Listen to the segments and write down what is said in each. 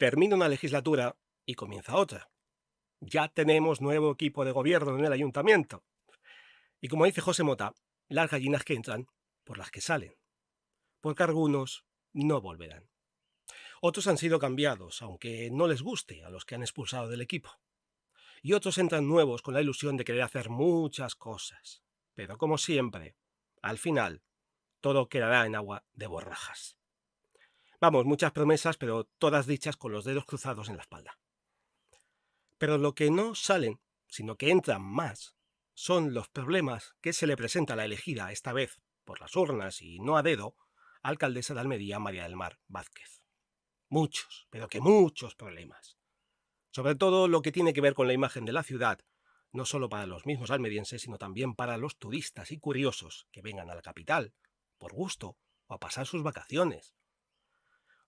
Termina una legislatura y comienza otra. Ya tenemos nuevo equipo de gobierno en el ayuntamiento. Y como dice José Mota, las gallinas que entran por las que salen, porque algunos no volverán. Otros han sido cambiados, aunque no les guste a los que han expulsado del equipo. Y otros entran nuevos con la ilusión de querer hacer muchas cosas. Pero como siempre, al final, todo quedará en agua de borrajas. Vamos, muchas promesas, pero todas dichas con los dedos cruzados en la espalda. Pero lo que no salen, sino que entran más, son los problemas que se le presenta a la elegida, esta vez por las urnas y no a dedo, alcaldesa de Almería, María del Mar Vázquez. Muchos, pero que muchos problemas. Sobre todo lo que tiene que ver con la imagen de la ciudad, no solo para los mismos almerienses, sino también para los turistas y curiosos que vengan a la capital, por gusto, o a pasar sus vacaciones.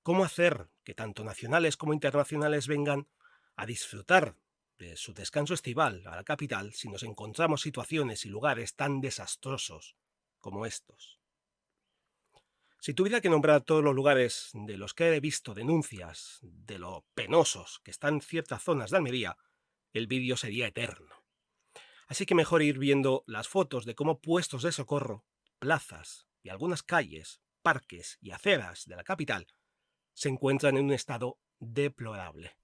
¿Cómo hacer que tanto nacionales como internacionales vengan a disfrutar de su descanso estival a la capital si nos encontramos situaciones y lugares tan desastrosos como estos? Si tuviera que nombrar todos los lugares de los que he visto denuncias de lo penosos que están ciertas zonas de Almería, el vídeo sería eterno. Así que mejor ir viendo las fotos de cómo puestos de socorro, plazas y algunas calles, parques y aceras de la capital se encuentran en un estado deplorable.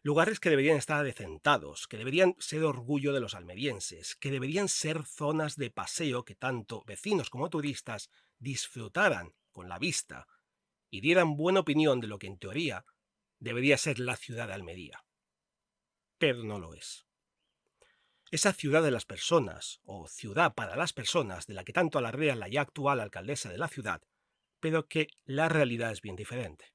Lugares que deberían estar adecentados, que deberían ser orgullo de los almerienses, que deberían ser zonas de paseo que tanto vecinos como turistas disfrutaran con la vista y dieran buena opinión de lo que en teoría debería ser la ciudad de Almería. Pero no lo es. Esa ciudad de las personas, o ciudad para las personas, de la que tanto alardea la ya actual alcaldesa de la ciudad, pero que la realidad es bien diferente.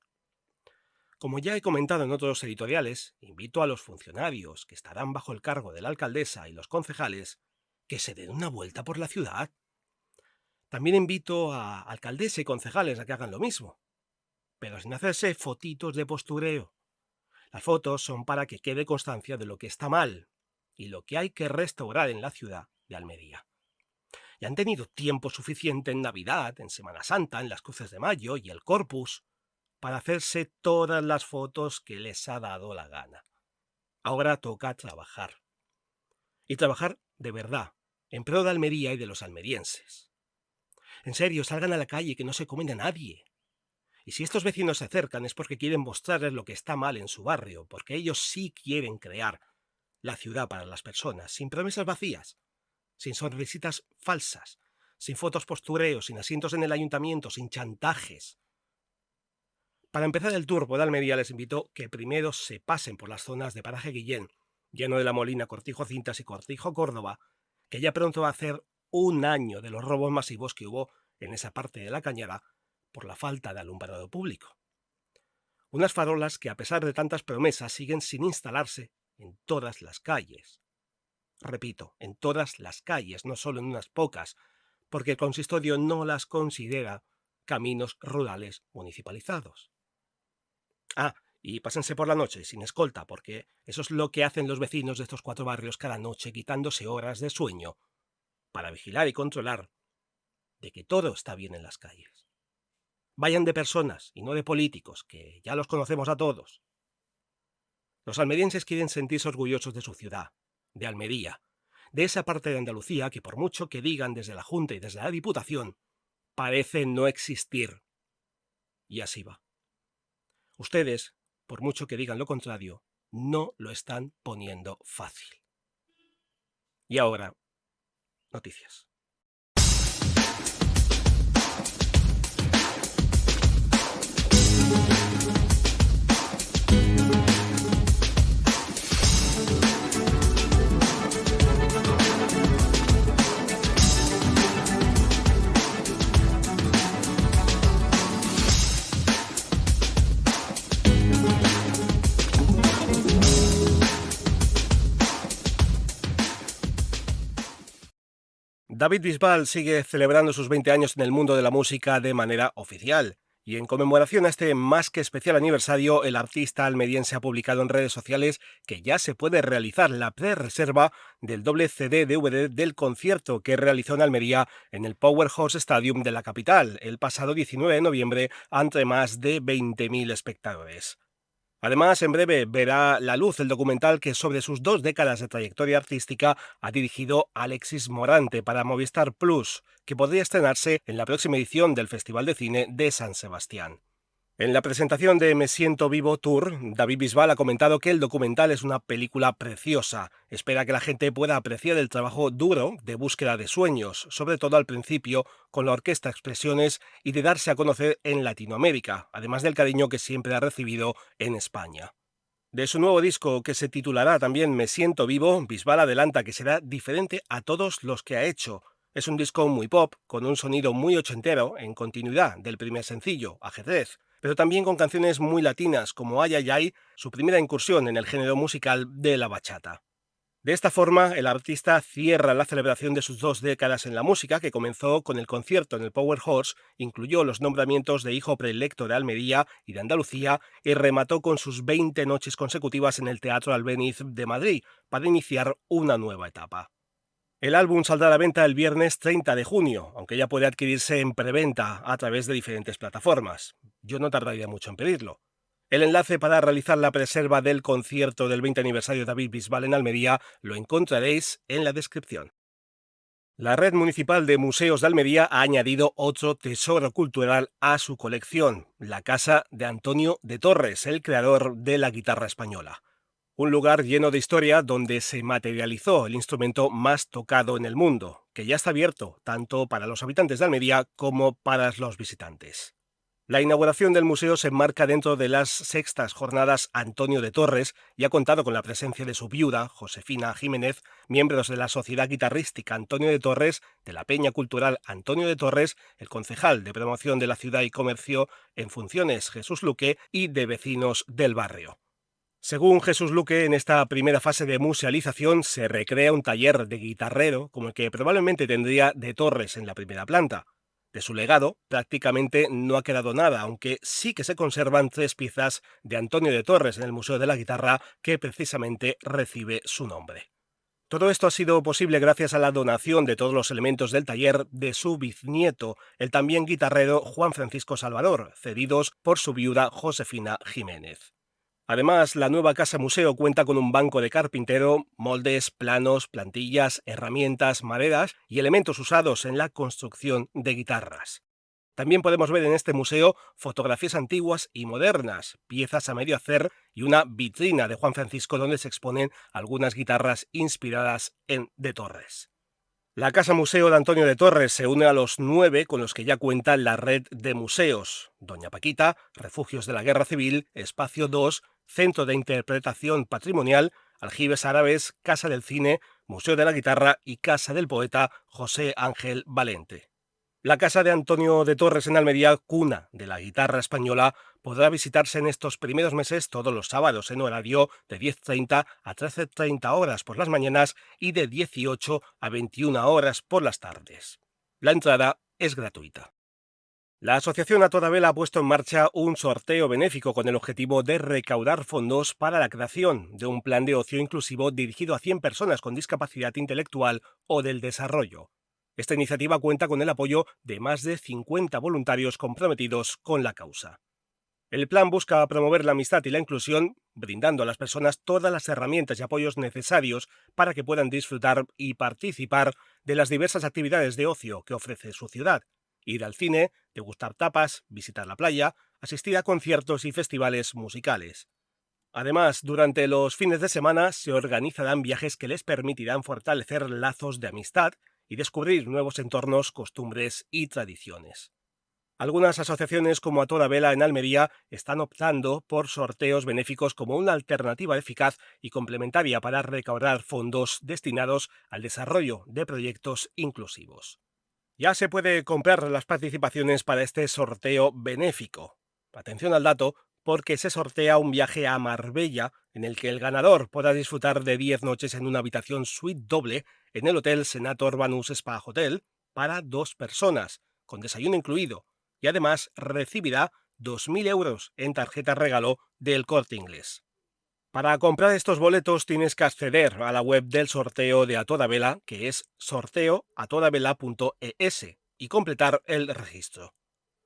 Como ya he comentado en otros editoriales, invito a los funcionarios que estarán bajo el cargo de la alcaldesa y los concejales que se den una vuelta por la ciudad. También invito a alcaldesa y concejales a que hagan lo mismo, pero sin hacerse fotitos de postureo. Las fotos son para que quede constancia de lo que está mal y lo que hay que restaurar en la ciudad de Almería. Y han tenido tiempo suficiente en Navidad, en Semana Santa, en las Cruces de Mayo y el Corpus para hacerse todas las fotos que les ha dado la gana. Ahora toca trabajar. Y trabajar de verdad, en pro de Almería y de los almerienses. En serio, salgan a la calle, que no se comen a nadie. Y si estos vecinos se acercan es porque quieren mostrarles lo que está mal en su barrio, porque ellos sí quieren crear la ciudad para las personas, sin promesas vacías, sin sonrisitas falsas, sin fotos postureos, sin asientos en el ayuntamiento, sin chantajes. Para empezar el tour por Almería les invito que primero se pasen por las zonas de Paraje Guillén, lleno de La Molina, Cortijo Cintas y Cortijo Córdoba, que ya pronto va a hacer un año de los robos masivos que hubo en esa parte de la Cañada por la falta de alumbrado público. Unas farolas que a pesar de tantas promesas siguen sin instalarse en todas las calles. Repito, en todas las calles, no solo en unas pocas, porque el consistorio no las considera caminos rurales municipalizados. Ah, y pásense por la noche, sin escolta, porque eso es lo que hacen los vecinos de estos 4 barrios cada noche, quitándose horas de sueño, para vigilar y controlar de que todo está bien en las calles. Vayan de personas y no de políticos, que ya los conocemos a todos. Los almerienses quieren sentirse orgullosos de su ciudad, de Almería, de esa parte de Andalucía que por mucho que digan desde la Junta y desde la Diputación, parece no existir. Y así va. Ustedes, por mucho que digan lo contrario, no lo están poniendo fácil. Y ahora, noticias. David Bisbal sigue celebrando sus 20 años en el mundo de la música de manera oficial. Y en conmemoración a este más que especial aniversario, el artista almeriense ha publicado en redes sociales que ya se puede realizar la pre-reserva del doble CD-DVD del concierto que realizó en Almería en el Powerhouse Stadium de la capital el pasado 19 de noviembre ante más de 20.000 espectadores. Además, en breve verá la luz el documental que sobre sus 2 décadas de trayectoria artística ha dirigido Alexis Morante para Movistar Plus, que podría estrenarse en la próxima edición del Festival de Cine de San Sebastián. En la presentación de Me Siento Vivo Tour, David Bisbal ha comentado que el documental es una película preciosa. Espera que la gente pueda apreciar el trabajo duro de búsqueda de sueños, sobre todo al principio, con la orquesta Expresiones y de darse a conocer en Latinoamérica, además del cariño que siempre ha recibido en España. De su nuevo disco, que se titulará también Me Siento Vivo, Bisbal adelanta que será diferente a todos los que ha hecho. Es un disco muy pop, con un sonido muy ochentero, en continuidad del primer sencillo, Ajedrez, pero también con canciones muy latinas como Ay Ay Ay, su primera incursión en el género musical de la bachata. De esta forma, el artista cierra la celebración de sus 2 décadas en la música, que comenzó con el concierto en el Power Horse, incluyó los nombramientos de hijo predilecto de Almería y de Andalucía, y remató con sus 20 noches consecutivas en el Teatro Albéniz de Madrid, para iniciar una nueva etapa. El álbum saldrá a la venta el viernes 30 de junio, aunque ya puede adquirirse en preventa a través de diferentes plataformas. Yo no tardaría mucho en pedirlo. El enlace para realizar la reserva del concierto del 20 aniversario de David Bisbal en Almería lo encontraréis en la descripción. La Red Municipal de Museos de Almería ha añadido otro tesoro cultural a su colección, la casa de Antonio de Torres, el creador de la guitarra española. Un lugar lleno de historia donde se materializó el instrumento más tocado en el mundo, que ya está abierto tanto para los habitantes de Almería como para los visitantes. La inauguración del museo se enmarca dentro de las sextas jornadas Antonio de Torres y ha contado con la presencia de su viuda, Josefina Jiménez, miembros de la Sociedad Guitarrística Antonio de Torres, de la Peña Cultural Antonio de Torres, el concejal de Promoción de la Ciudad y Comercio en funciones Jesús Luque y de vecinos del barrio. Según Jesús Luque, en esta primera fase de musealización se recrea un taller de guitarrero como el que probablemente tendría de Torres en la primera planta. De su legado prácticamente no ha quedado nada, aunque sí que se conservan 3 piezas de Antonio de Torres en el Museo de la Guitarra, que precisamente recibe su nombre. Todo esto ha sido posible gracias a la donación de todos los elementos del taller de su bisnieto, el también guitarrero Juan Francisco Salvador, cedidos por su viuda Josefina Jiménez. Además, la nueva casa museo cuenta con un banco de carpintero, moldes, planos, plantillas, herramientas, maderas y elementos usados en la construcción de guitarras. También podemos ver en este museo fotografías antiguas y modernas, piezas a medio hacer y una vitrina de Juan Francisco donde se exponen algunas guitarras inspiradas en De Torres. La Casa Museo de Antonio de Torres se une a los 9 con los que ya cuenta la red de museos: Doña Paquita, Refugios de la Guerra Civil, Espacio 2, Centro de Interpretación Patrimonial, Aljibes Árabes, Casa del Cine, Museo de la Guitarra y Casa del Poeta José Ángel Valente. La casa de Antonio de Torres en Almería, cuna de la guitarra española, podrá visitarse en estos primeros meses todos los sábados en horario de 10:30 a 13:30 horas por las mañanas y de 18 a 21 horas por las tardes. La entrada es gratuita. La Asociación A Toda Vela ha puesto en marcha un sorteo benéfico con el objetivo de recaudar fondos para la creación de un plan de ocio inclusivo dirigido a 100 personas con discapacidad intelectual o del desarrollo. Esta iniciativa cuenta con el apoyo de más de 50 voluntarios comprometidos con la causa. El plan busca promover la amistad y la inclusión, brindando a las personas todas las herramientas y apoyos necesarios para que puedan disfrutar y participar de las diversas actividades de ocio que ofrece su ciudad: ir al cine, degustar tapas, visitar la playa, asistir a conciertos y festivales musicales. Además, durante los fines de semana se organizarán viajes que les permitirán fortalecer lazos de amistad y descubrir nuevos entornos, costumbres y tradiciones. Algunas asociaciones como A Toda Vela en Almería están optando por sorteos benéficos como una alternativa eficaz y complementaria para recaudar fondos destinados al desarrollo de proyectos inclusivos. Ya se puede comprar las participaciones para este sorteo benéfico. Atención al dato, porque se sortea un viaje a Marbella en el que el ganador podrá disfrutar de 10 noches en una habitación suite doble en el Hotel Senator Banús Spa Hotel para 2 personas, con desayuno incluido, y además recibirá 2.000 euros en tarjeta regalo del Corte Inglés. Para comprar estos boletos tienes que acceder a la web del sorteo de A Toda Vela, que es sorteoatodavela.es, y completar el registro.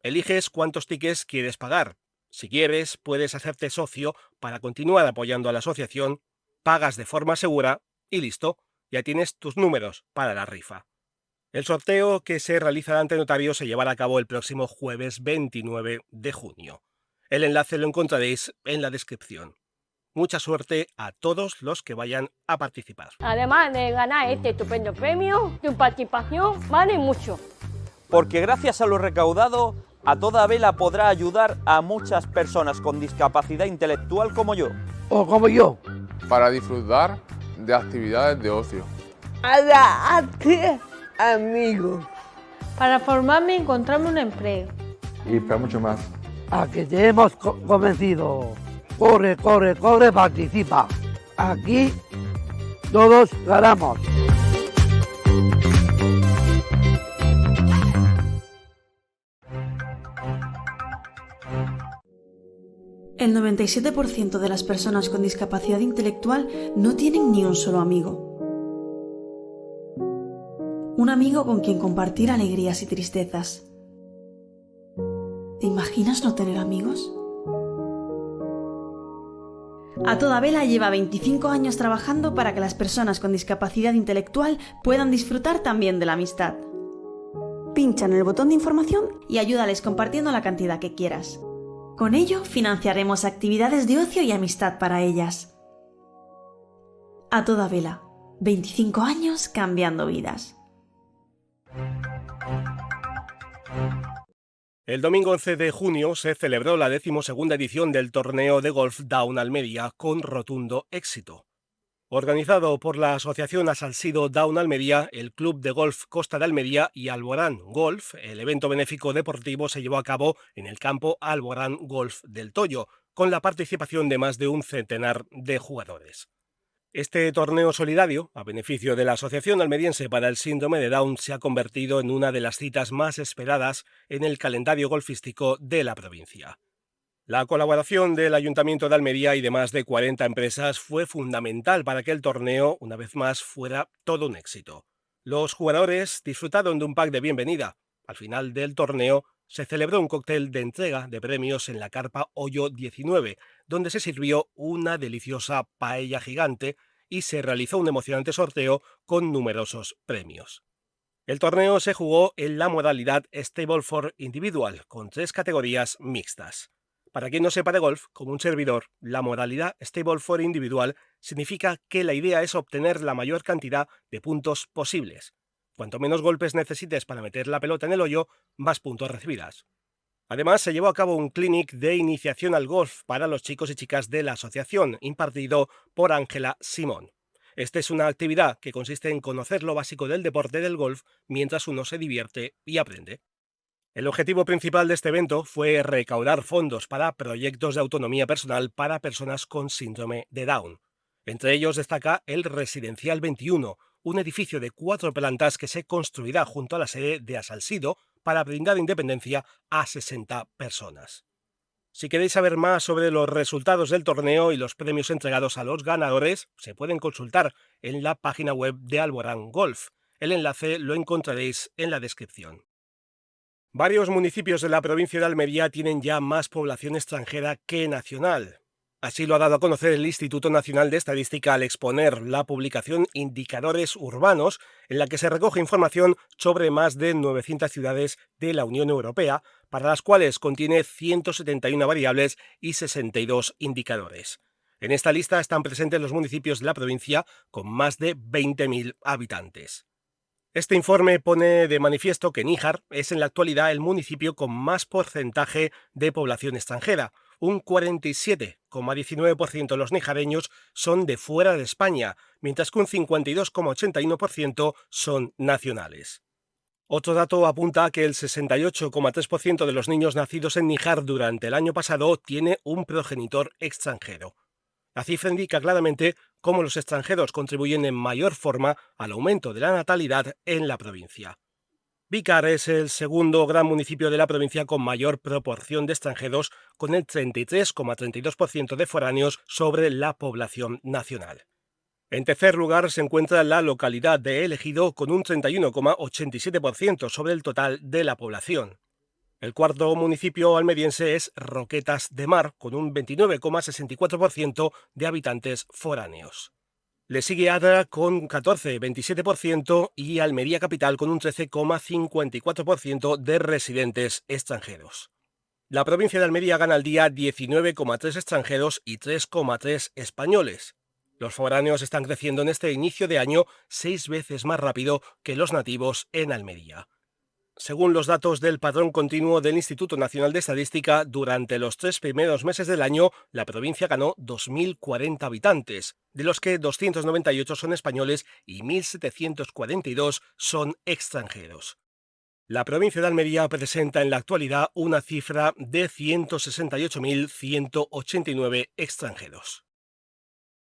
Eliges cuántos tickets quieres pagar, Si quieres, puedes hacerte socio para continuar apoyando a la asociación, pagas de forma segura y listo, ya tienes tus números para la rifa. El sorteo que se realizará ante notario se llevará a cabo el próximo jueves 29 de junio. El enlace lo encontraréis en la descripción. Mucha suerte a todos los que vayan a participar. Además de ganar este estupendo premio, tu participación vale mucho. Porque gracias a lo recaudado, A Toda Vela podrá ayudar a muchas personas con discapacidad intelectual como yo. O como yo. Para disfrutar de actividades de ocio. Para hacer amigos. Para formarme y encontrarme un empleo. Y para mucho más. A que te hemos convencido. Corre, corre, corre, participa. Aquí todos ganamos. El 97% de las personas con discapacidad intelectual no tienen ni un solo amigo. Un amigo con quien compartir alegrías y tristezas. ¿Te imaginas no tener amigos? A Toda Vela lleva 25 años trabajando para que las personas con discapacidad intelectual puedan disfrutar también de la amistad. Pincha en el botón de información y ayúdales compartiendo la cantidad que quieras. Con ello financiaremos actividades de ocio y amistad para ellas. A Toda Vela, 25 años cambiando vidas. El domingo 11 de junio se celebró la 12ª edición del torneo de golf Down Almería con rotundo éxito. Organizado por la Asociación Asalsido Down Almería, el Club de Golf Costa de Almería y Alborán Golf, el evento benéfico deportivo se llevó a cabo en el campo Alborán Golf del Toyo, con la participación de más de un centenar de jugadores. Este torneo solidario, a beneficio de la Asociación Almeriense para el Síndrome de Down, se ha convertido en una de las citas más esperadas en el calendario golfístico de la provincia. La colaboración del Ayuntamiento de Almería y de más de 40 empresas fue fundamental para que el torneo, una vez más, fuera todo un éxito. Los jugadores disfrutaron de un pack de bienvenida. Al final del torneo se celebró un cóctel de entrega de premios en la carpa Hoyo 19, donde se sirvió una deliciosa paella gigante y se realizó un emocionante sorteo con numerosos premios. El torneo se jugó en la modalidad Stableford Individual, con 3 categorías mixtas. Para quien no sepa de golf, como un servidor, la modalidad Stableford Individual significa que la idea es obtener la mayor cantidad de puntos posibles. Cuanto menos golpes necesites para meter la pelota en el hoyo, más puntos recibirás. Además, se llevó a cabo un clinic de iniciación al golf para los chicos y chicas de la asociación, impartido por Ángela Simón. Esta es una actividad que consiste en conocer lo básico del deporte del golf mientras uno se divierte y aprende. El objetivo principal de este evento fue recaudar fondos para proyectos de autonomía personal para personas con síndrome de Down. Entre ellos destaca el Residencial 21, un edificio de 4 plantas que se construirá junto a la sede de Asalsido para brindar independencia a 60 personas. Si queréis saber más sobre los resultados del torneo y los premios entregados a los ganadores, se pueden consultar en la página web de Alborán Golf. El enlace lo encontraréis en la descripción. Varios municipios de la provincia de Almería tienen ya más población extranjera que nacional. Así lo ha dado a conocer el Instituto Nacional de Estadística al exponer la publicación Indicadores Urbanos, en la que se recoge información sobre más de 900 ciudades de la Unión Europea, para las cuales contiene 171 variables y 62 indicadores. En esta lista están presentes los municipios de la provincia con más de 20.000 habitantes. Este informe pone de manifiesto que Níjar es en la actualidad el municipio con más porcentaje de población extranjera. Un 47,19% de los nijareños son de fuera de España, mientras que un 52,81% son nacionales. Otro dato apunta a que el 68,3% de los niños nacidos en Níjar durante el año pasado tiene un progenitor extranjero. La cifra indica claramente cómo los extranjeros contribuyen en mayor forma al aumento de la natalidad en la provincia. Vícar es el segundo gran municipio de la provincia con mayor proporción de extranjeros, con el 33,32% de foráneos sobre la población nacional. En tercer lugar se encuentra la localidad de El Ejido con un 31,87% sobre el total de la población. El cuarto municipio almeriense es Roquetas de Mar, con un 29,64% de habitantes foráneos. Le sigue Adra con 14,27% y Almería Capital con un 13,54% de residentes extranjeros. La provincia de Almería gana al día 19,3 extranjeros y 3,3 españoles. Los foráneos están creciendo en este inicio de año 6 veces más rápido que los nativos en Almería. Según los datos del padrón continuo del Instituto Nacional de Estadística, durante los 3 primeros meses del año, la provincia ganó 2.040 habitantes, de los que 298 son españoles y 1.742 son extranjeros. La provincia de Almería presenta en la actualidad una cifra de 168.189 extranjeros.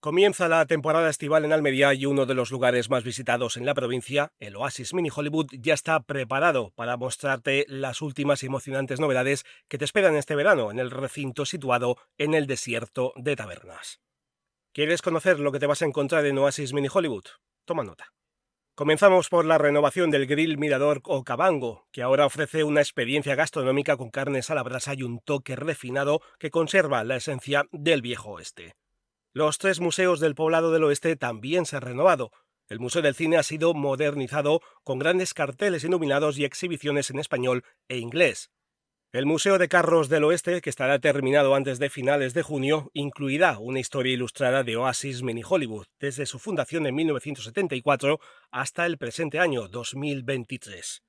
Comienza la temporada estival en Almería y uno de los lugares más visitados en la provincia, el Oasis Mini Hollywood, ya está preparado para mostrarte las últimas y emocionantes novedades que te esperan este verano en el recinto situado en el desierto de Tabernas. ¿Quieres conocer lo que te vas a encontrar en Oasis Mini Hollywood? Toma nota. Comenzamos por la renovación del Grill Mirador o Cabango, que ahora ofrece una experiencia gastronómica con carnes a la brasa y un toque refinado que conserva la esencia del viejo oeste. Los 3 museos del Poblado del Oeste también se han renovado. El Museo del Cine ha sido modernizado con grandes carteles iluminados y exhibiciones en español e inglés. El Museo de Carros del Oeste, que estará terminado antes de finales de junio, incluirá una historia ilustrada de Oasis Mini Hollywood, desde su fundación en 1974 hasta el presente año 2023.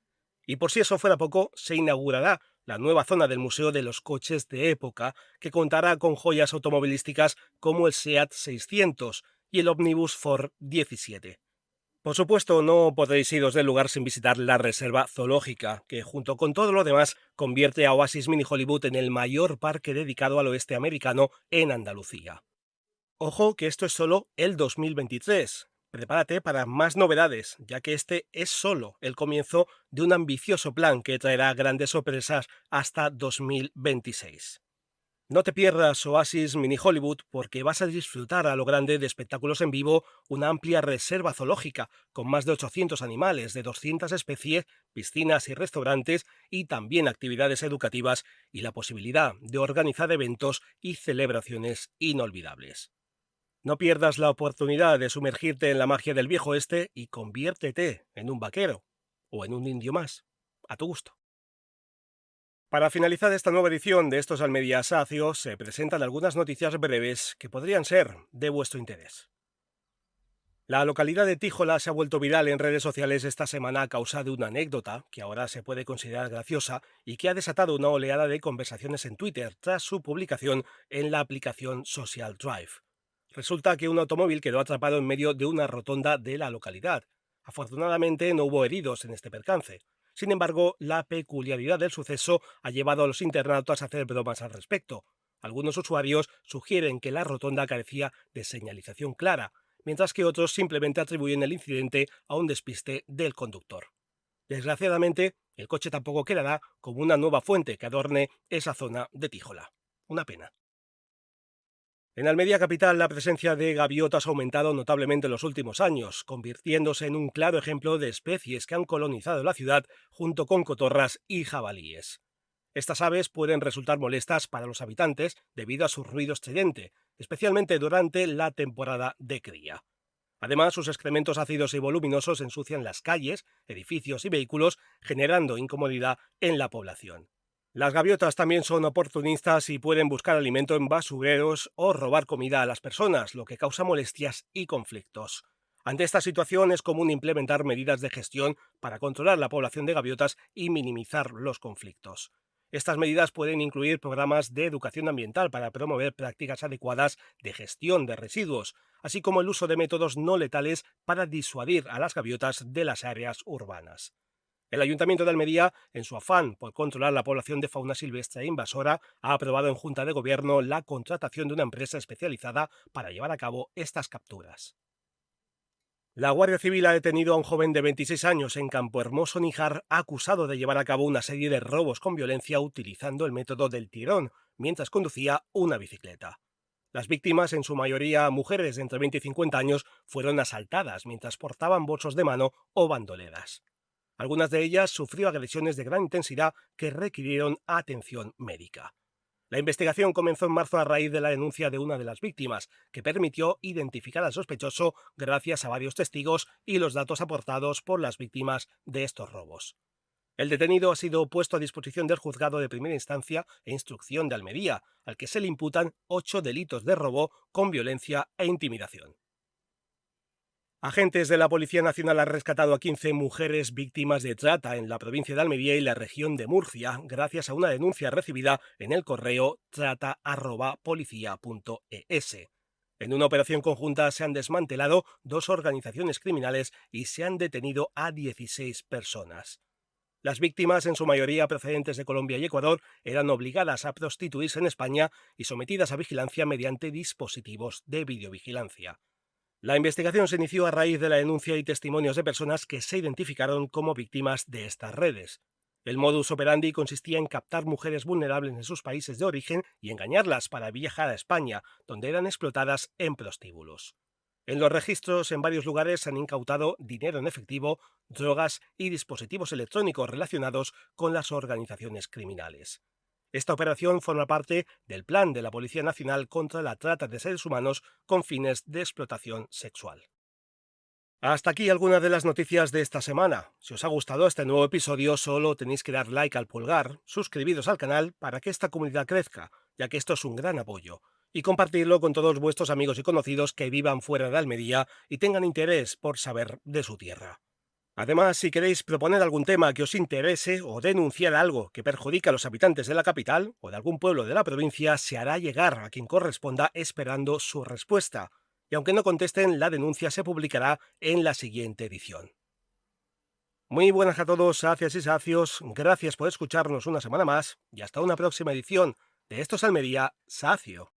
Y por si eso fuera poco, se inaugurará la nueva zona del Museo de los Coches de Época, que contará con joyas automovilísticas como el SEAT 600 y el Omnibus Ford 17. Por supuesto, no podréis iros del lugar sin visitar la reserva zoológica, que junto con todo lo demás convierte a Oasis Mini Hollywood en el mayor parque dedicado al oeste americano en Andalucía. Ojo que esto es solo el 2023. Prepárate para más novedades, ya que este es solo el comienzo de un ambicioso plan que traerá grandes sorpresas hasta 2026. No te pierdas Oasis Mini Hollywood porque vas a disfrutar a lo grande de espectáculos en vivo, una amplia reserva zoológica con más de 800 animales de 200 especies, piscinas y restaurantes y también actividades educativas y la posibilidad de organizar eventos y celebraciones inolvidables. No pierdas la oportunidad de sumergirte en la magia del viejo oeste y conviértete en un vaquero o en un indio más, a tu gusto. Para finalizar esta nueva edición de estos Almería Sacio, se presentan algunas noticias breves que podrían ser de vuestro interés. La localidad de Tíjola se ha vuelto viral en redes sociales esta semana a causa de una anécdota que ahora se puede considerar graciosa y que ha desatado una oleada de conversaciones en Twitter tras su publicación en la aplicación Social Drive. Resulta que un automóvil quedó atrapado en medio de una rotonda de la localidad. Afortunadamente no hubo heridos en este percance. Sin embargo, la peculiaridad del suceso ha llevado a los internautas a hacer bromas al respecto. Algunos usuarios sugieren que la rotonda carecía de señalización clara, mientras que otros simplemente atribuyen el incidente a un despiste del conductor. Desgraciadamente, el coche tampoco quedará como una nueva fuente que adorne esa zona de Tíjola. Una pena. En Almería Capital, la presencia de gaviotas ha aumentado notablemente en los últimos años, convirtiéndose en un claro ejemplo de especies que han colonizado la ciudad junto con cotorras y jabalíes. Estas aves pueden resultar molestas para los habitantes debido a su ruido estridente, especialmente durante la temporada de cría. Además, sus excrementos ácidos y voluminosos ensucian las calles, edificios y vehículos, generando incomodidad en la población. Las gaviotas también son oportunistas y pueden buscar alimento en basureros o robar comida a las personas, lo que causa molestias y conflictos. Ante esta situación es común implementar medidas de gestión para controlar la población de gaviotas y minimizar los conflictos. Estas medidas pueden incluir programas de educación ambiental para promover prácticas adecuadas de gestión de residuos, así como el uso de métodos no letales para disuadir a las gaviotas de las áreas urbanas. El Ayuntamiento de Almería, en su afán por controlar la población de fauna silvestre e invasora, ha aprobado en Junta de Gobierno la contratación de una empresa especializada para llevar a cabo estas capturas. La Guardia Civil ha detenido a un joven de 26 años en Campohermoso, Níjar, acusado de llevar a cabo una serie de robos con violencia utilizando el método del tirón, mientras conducía una bicicleta. Las víctimas, en su mayoría mujeres de entre 20 y 50 años, fueron asaltadas mientras portaban bolsos de mano o bandoleras. Algunas de ellas sufrió agresiones de gran intensidad que requirieron atención médica. La investigación comenzó en marzo a raíz de la denuncia de una de las víctimas, que permitió identificar al sospechoso gracias a varios testigos y los datos aportados por las víctimas de estos robos. El detenido ha sido puesto a disposición del juzgado de primera instancia e instrucción de Almería, al que se le imputan 8 delitos de robo con violencia e intimidación. Agentes de la Policía Nacional han rescatado a 15 mujeres víctimas de trata en la provincia de Almería y la región de Murcia, gracias a una denuncia recibida en el correo trata@policia.es. En una operación conjunta se han desmantelado 2 organizaciones criminales y se han detenido a 16 personas. Las víctimas, en su mayoría procedentes de Colombia y Ecuador, eran obligadas a prostituirse en España y sometidas a vigilancia mediante dispositivos de videovigilancia. La investigación se inició a raíz de la denuncia y testimonios de personas que se identificaron como víctimas de estas redes. El modus operandi consistía en captar mujeres vulnerables en sus países de origen y engañarlas para viajar a España, donde eran explotadas en prostíbulos. En los registros en varios lugares se han incautado dinero en efectivo, drogas y dispositivos electrónicos relacionados con las organizaciones criminales. Esta operación forma parte del plan de la Policía Nacional contra la trata de seres humanos con fines de explotación sexual. Hasta aquí algunas de las noticias de esta semana. Si os ha gustado este nuevo episodio, solo tenéis que dar like al pulgar, suscribiros al canal para que esta comunidad crezca, ya que esto es un gran apoyo, y compartirlo con todos vuestros amigos y conocidos que vivan fuera de Almería y tengan interés por saber de su tierra. Además, si queréis proponer algún tema que os interese o denunciar algo que perjudica a los habitantes de la capital o de algún pueblo de la provincia, se hará llegar a quien corresponda esperando su respuesta. Y aunque no contesten, la denuncia se publicará en la siguiente edición. Muy buenas a todos, sacias y sacios, gracias por escucharnos una semana más y hasta una próxima edición de Esto es Almería, Sacio.